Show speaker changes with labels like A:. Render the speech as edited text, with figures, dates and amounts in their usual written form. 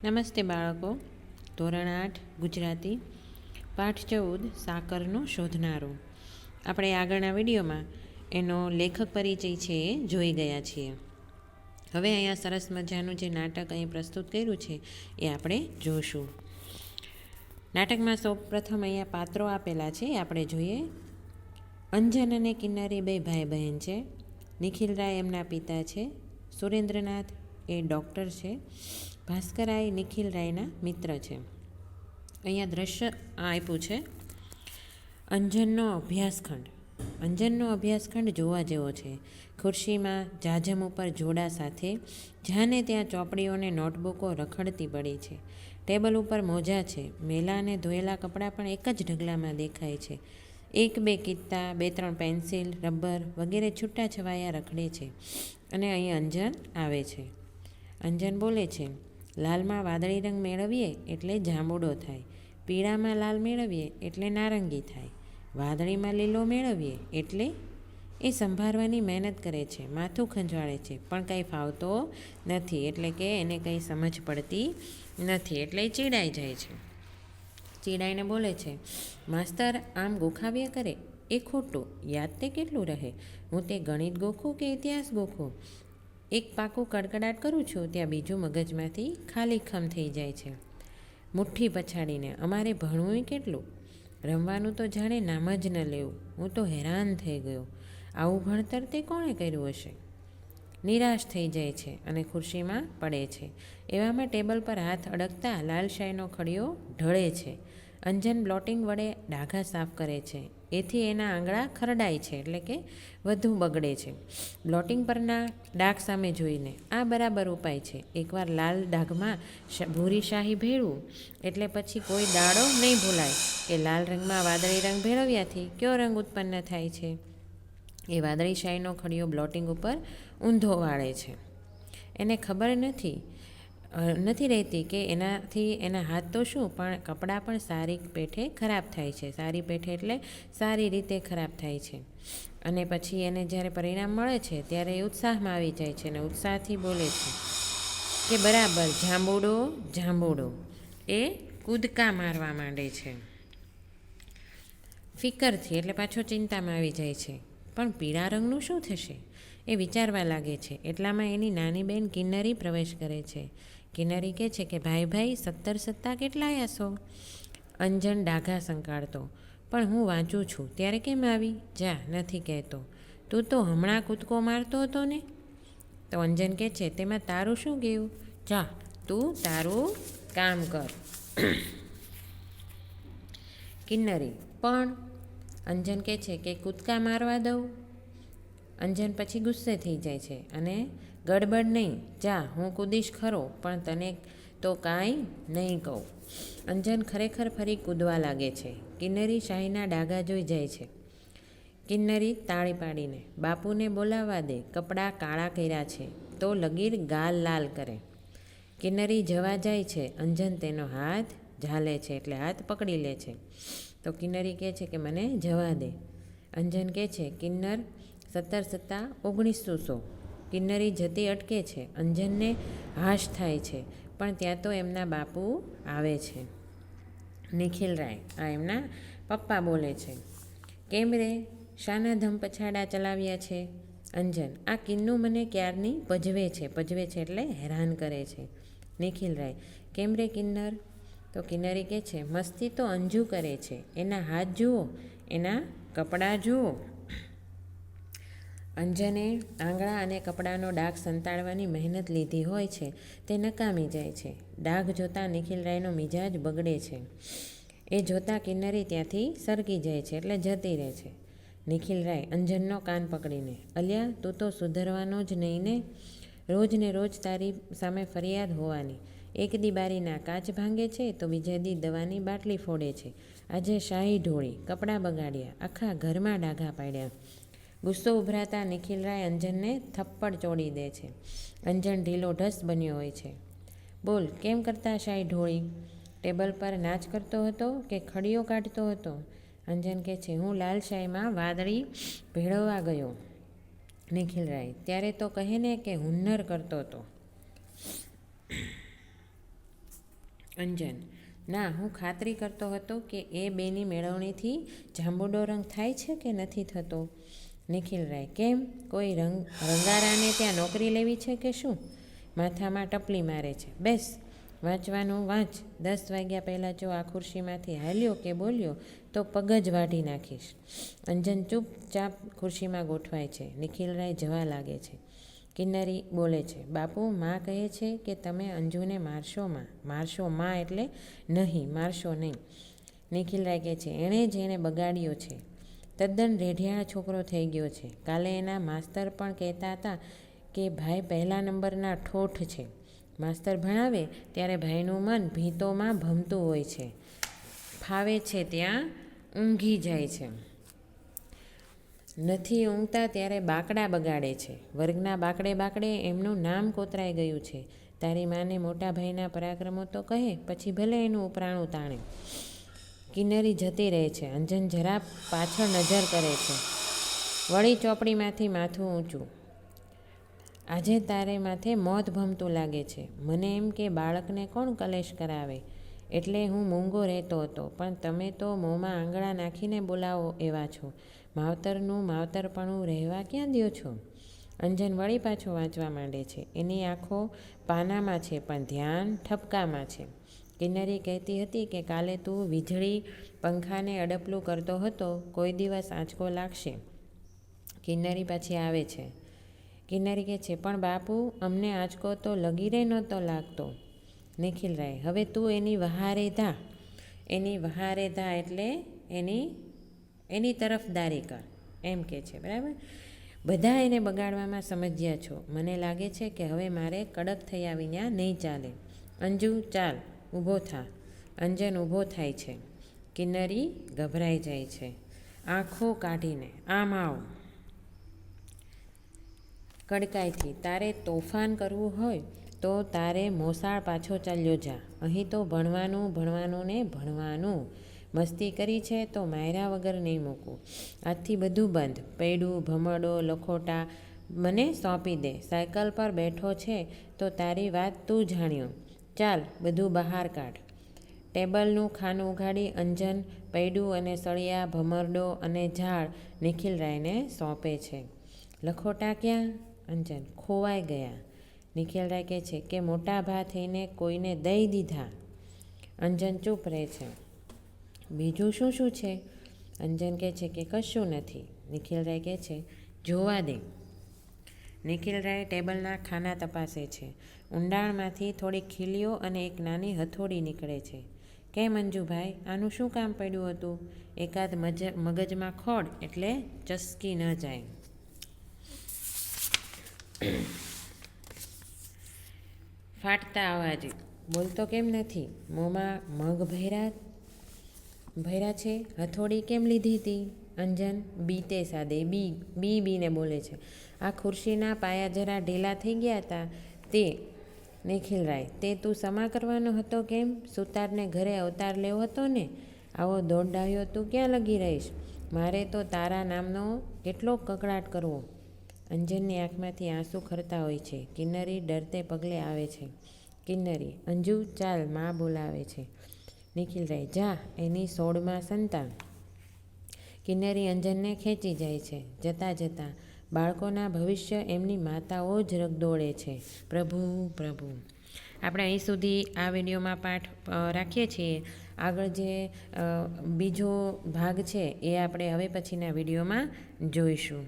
A: નમસ્તે બાળકો. ધોરણ 8 ગુજરાતી પાઠ 14 સાકરનો શોધનારો. આપણે આગળના વિડીયોમાં એનો લેખક પરિચય છે એ જોઈ ગયા છીએ. હવે અહીંયા સરસ મજાનું જે નાટક અહીં પ્રસ્તુત કર્યું છે એ આપણે જોશું. નાટકમાં સૌ પ્રથમ અહીંયા પાત્રો આપેલા છે એ આપણે જોઈએ. અંજન અને કિન્નરી બે ભાઈ બહેન છે. નિખિલ રાય એમના પિતા છે. સુરેન્દ્રનાથ એ ડૉક્ટર છે. ભાસ્કરાય નિખિલ રાયના મિત્ર છે. અહીંયા દ્રશ્ય આપ્યું છે અંજનનો અભ્યાસખંડ. અંજનનો અભ્યાસખંડ જોવા જેવો છે. ખુરશીમાં જાજમ ઉપર જોડા સાથે જ્યાં ને ત્યાં ચોપડીઓને નોટબુકો રખડતી પડી છે. ટેબલ ઉપર મોજા છે. મેલા અને ધોયેલા કપડાં પણ એક જ ઢગલામાં દેખાય છે. એક બે કિત્તા, 2-3 પેન્સિલ, રબર વગેરે છૂટા છવાયા રખડે છે. અને અહીં અંજન આવે છે. અંજન બોલે છે, લાલમાં વાદળી રંગ મેળવીએ એટલે જાંબુડો થાય, પીળામાં લાલ મેળવીએ એટલે નારંગી થાય, વાદળીમાં લીલો મેળવીએ એટલે. એ સંભાળવાની મહેનત કરે છે, માથું ખંજવાળે છે, પણ કંઈ ફાવતો નથી. એટલે કે એને કંઈ સમજ પડતી નથી, એટલે એ ચીડાઈ જાય છે. ચીડાઈને બોલે છે, માસ્તર આમ ગોખાવ્યા કરે એ ખોટું, યાદ તે કેટલું રહે, હું તે ગણિત ગોખું કે ઇતિહાસ ગોખું. એક પાકું કડકડાટ કરું છું ત્યાં બીજું મગજમાંથી ખાલીખમ થઈ જાય છે. મુઠ્ઠી પછાડીને અમારે ભણવું કેટલું, રમવાનું તો જાણે નામ જ ન લેવું. હું તો હેરાન થઈ ગયો, આવું ભણતર તે કોણે કર્યું હશે. નિરાશ થઈ જાય છે અને ખુરશીમાં પડે છે. એવામાં ટેબલ પર હાથ અડકતા લાલશાહીનો ખડિયો ઢળે છે. અંજન બ્લોટિંગ વડે ડાઘા સાફ કરે છે. એથી એના આંગળા ખરડાય છે, એટલે કે વધુ બગડે છે. બ્લોટિંગ પરના ડાઘ સામે જોઈને આ બરાબર ઉપાય છે. એકવાર લાલ ડાઘમાં ભૂરી શાહી ભેળવું એટલે પછી કોઈ દાડો નહીં ભૂલાય કે લાલ રંગમાં વાદળી રંગ ભેળવ્યાથી કયો રંગ ઉત્પન્ન થાય છે. એ વાદળી શાહીનો ખડિયો બ્લોટિંગ ઉપર ઊંધો વાળે છે. એને ખબર નથી રહેતી કે એનાથી એના હાથ તો શું પણ કપડાં પણ સારી પેઠે ખરાબ થાય છે. સારી પેઠે એટલે સારી રીતે ખરાબ થાય છે. અને પછી એને જ્યારે પરિણામ મળે છે ત્યારે એ ઉત્સાહમાં આવી જાય છે અને ઉત્સાહથી બોલે છે કે બરાબર જાંબુડો જાંબુડો. એ કૂદકા મારવા માંડે છે ફિકરથી, એટલે પાછો ચિંતામાં આવી જાય છે. પણ પીળા રંગનું શું થશે એ વિચારવા લાગે છે. એટલામાં એની નાની બહેન કિન્નરી પ્રવેશ કરે છે. કિન્નરી કહે છે કે ભાઈ 17 કેટલા આવ્યા છો? અંજન ડાઘા સંકાળતો, પણ હું વાંચું છું ત્યારે કેમ આવી? જા, નથી કહેતો. તું તો હમણાં કૂદકો મારતો હતો ને? તો અંજન કહે છે, તેમાં તારું શું ગયું? જા, તું તારું કામ કર. કિન્નરી, પણ અંજન કહે છે કે કૂદકા મારવા દઉં? અંજન પછી ગુસ્સે થઈ જાય છે અને ગડબડ નહીં, જા, હું કૂદીશ ખરો, પણ તને તો કાંઈ નહીં કહું. અંજન ખરેખર ફરી કૂદવા લાગે છે. કિન્નરી શાહીના ડાઘા જોઈ જાય છે. કિન્નરી તાળી પાડીને, બાપુને બોલાવવા દે, કપડાં કાળા કર્યા છે તો લગીર ગાલ લાલ કરે. કિન્નરી જવા જાય છે. અંજન તેનો હાથ ઝાલે છે, એટલે હાથ પકડી લે છે. તો કિન્નરી કહે છે કે મને જવા દે. અંજન કહે છે, કિન્નર 17 1900. કિન્નરી જતી અટકે છે. અંજનને હાશ થાય છે, પણ ત્યાં તો એમના બાપુ આવે છે. નિખિલ રાય, આ એમના પપ્પા બોલે છે, કેમ રે, શાના ધમ પછાડા ચલાવ્યા છે? અંજન, આ કિન્નુ મને ક્યારની પજવે છે એટલે હેરાન કરે છે. નિખિલ રાય, કેમ રે કિન્નર? તો કિન્નરી કહે છે, મસ્તી તો અંજુ કરે છે, એના હાથ જુઓ, એના કપડાં જુઓ. અંજને આંગળા અને કપડાનો ડાઘ સંતાડવાની મહેનત લીધી હોય છે તે નકામી જાય છે. ડાઘ જોતાં નિખિલ રાયનો મિજાજ બગડે છે. એ જોતાં કિન્નરી ત્યાંથી સરકી જાય છે, એટલે જતી રહે છે. નિખિલ રાય અંજનનો કાન પકડીને, અલ્યા, તું તો સુધરવાનો જ નહીં ને? રોજ ને રોજ તારી સામે ફરિયાદ હોવાની. એક દી બારીના કાચ ભાંગે છે તો બીજે દી દવાની બાટલી ફોડે છે. આજે શાહી ઢોળી, કપડાં બગાડ્યા, આખા ઘરમાં ડાઘા પાડ્યા. ગુસ્સો ઉભરાતા નિખિલ રાય અંજનને થપ્પડ ચોડી દે છે. અંજન ઢીલો ઢસ બન્યો હોય છે. બોલ, કેમ કરતા શાહી ઢોળી? ટેબલ પર નાચ કરતો હતો કે ખડીયો કાઢતો હતો? અંજન કહે છે, હું લાલ શાહીમાં વાદળી ભેળવવા ગયો. નિખિલ રાય, ત્યારે તો કહે ને કે હુન્નર કરતો હતો. અંજન: ના, હું ખાતરી કરતો હતો કે એ બેની મેળવણીથી જાંબુડો રંગ થાય છે કે નથી થતો. નિખિલ રાય: કેમ, કોઈ રંગારાને ત્યાં નોકરી લેવી છે કે શું? માથામાં ટપલી મારે છે. બેસ, વાંચવાનું વાંચ. 10 વાગ્યા પહેલાં જો આ ખુરશીમાંથી હાલ્યો કે બોલ્યો તો પગ જ વાઢી નાખીશ. અંજન ચૂપચાપ ખુરશીમાં ગોઠવાય છે. નિખિલ રાય જવા લાગે છે. કિન્નરી બોલે છે: બાપુ, માં કહે છે કે તમે અંજુને મારશો માં. મારશો માં એટલે? નહીં, મારશો નહીં. નિખિલ રાય કહે છે: એણે જ એને બગાડ્યો છે. તદ્દન રેઢિયાળ છોકરો થઈ ગયો છે. કાલે એના માસ્તર પણ કહેતા હતા કે ભાઈ પહેલા નંબરના ઠોઠ છે. માસ્તર ભણાવે ત્યારે ભાઈનું મન ભીંતોમાં ભમતું હોય છે. ફાવે છે ત્યાં ઊંઘી જાય છે. નથી ઊંઘતા ત્યારે બાકડા બગાડે છે. વર્ગના બાકડે બાકડે એમનું નામ કોતરાઈ ગયું છે. તારી માને મોટા ભાઈના પરાક્રમો તો કહે, પછી ભલે એનું ઉપરાણું તાણે. કિન્નરી જતી રહે છે. અંજન જરા પાછળ નજર કરે છે. વળી ચોપડીમાંથી માથું ઊંચું. આજે તારે માથે મોત ભમતું લાગે છે. મને એમ કે બાળકને કોણ કલેશ કરાવે, એટલે હું મૂંગો રહેતો હતો. પણ તમે તો મોંમાં આંગળા નાખીને બોલાવો એવા છો. માવતરનું માવતરપણું રહેવા ક્યાં દ્યો છો? અંજન વળી પાછો વાંચવા માંડે છે. એની આંખો પાનામાં છે પણ ધ્યાન ઠપકામાં છે. કિન્નરી કહેતી હતી કે કાલે તું વીજળી પંખાને અડપલું કરતો હતો, કોઈ દિવસ આંચકો લાગશે. કિન્નરી પાછી આવે છે. કિન્નરી કહે છે: પણ બાપુ, અમને આંચકો તો લગીરે નહોતો લાગતો. નિખિલ રાય: હવે તું એની વહારે ધા. એની વહારે ધા એટલે એની તરફદારી કર, એમ કે છે. બરાબર? બધા એને બગાડવામાં સમજ્યા છો. મને લાગે છે કે હવે મારે કડક થયા વિના નહીં ચાલે. અંજુ, ચાલ, ઊભો થા. અંજન ઊભો થાય છે. કિન્નરી ગભરાઈ જાય છે. આંખો કાઢીને: આમ આવ. કડકાઈથી: તારે તોફાન કરવું હોય તો તારે મોસાળ પાછો ચાલ્યો જા. અહીં તો ભણવાનું ભણવાનું ને ભણવાનું. મસ્તી કરી છે તો માયરા વગર નહીં મૂકું. આજથી બધું બંધ. પૈડું, ભમરડો, લખોટા મને સોંપી દે. સાયકલ પર બેઠો છે તો તારી વાત તું જાણ્યો. ચાલ, બધું બહાર કાઢ. ટેબલનું ખાનું ઉઘાડી અંજન પૈડું અને સળિયા, ભમરડો અને ઝાડ નિખિલ રાયને સોંપે છે. લખોટા ક્યાં? અંજન: ખોવાઈ ગયા. નિખિલ રાય કહે છે કે મોટા ભા થઈને કોઈને દઈ દીધા. અંજન ચૂપ રહે છે. બીજું શું શું છે? અંજન કહે છે કે કશું નથી. નિખિલ રાય કહે છે: જોવા દે. નિખિલ રાય ટેબલના ખાના તપાસે છે. ઊંડાણમાંથી થોડી ખીલીઓ અને એક નાની હથોડી નીકળે છે. કેમ અંજુભાઈ, આનું શું કામ પડ્યું હતું? એકાદ મગજમાં ખોડ એટલે ચસકી ન જાય. ફાટતા અવાજે: બોલતો કેમ નથી? મોંમાં મગ ભર્યા છે. હથોડી કેમ લીધી હતી? અંજન બીતે સાદે બીને બોલે છે. આ ખુરશીના પાયા જરા ઢીલા થઈ ગયા હતા તે. નિખિલ રાય: તે તું સમા કરવાનો હતો કેમ? સુતારને ઘરે અવતાર લેવો હતો ને? આવો દોડડાયો તું ક્યાં લગી રહીશ? મારે તો તારા નામનો કેટલો કકળાટ કરવો. અંજનની આંખમાંથી આંસુ ખરતા હોય છે. કિન્નરી ડરતે પગલે આવે છે. કિન્નરી: અંજુ, ચાલ, માં બોલાવે છે. નિખિલ રાય: જા, એની સોડમાં સંતા. કિન્નરી અંજનને ખેંચી જાય છે. જતાં જતાં: બાળકોના ભવિષ્ય એમની માતાઓ જ રગદોળે છે. પ્રભુ પ્રભુ. આપણે અહીં સુધી આ વિડીયોમાં પાઠ રાખીએ છીએ. આગળ જે બીજો ભાગ છે એ આપણે હવે પછીના વિડીયોમાં જોઈશું.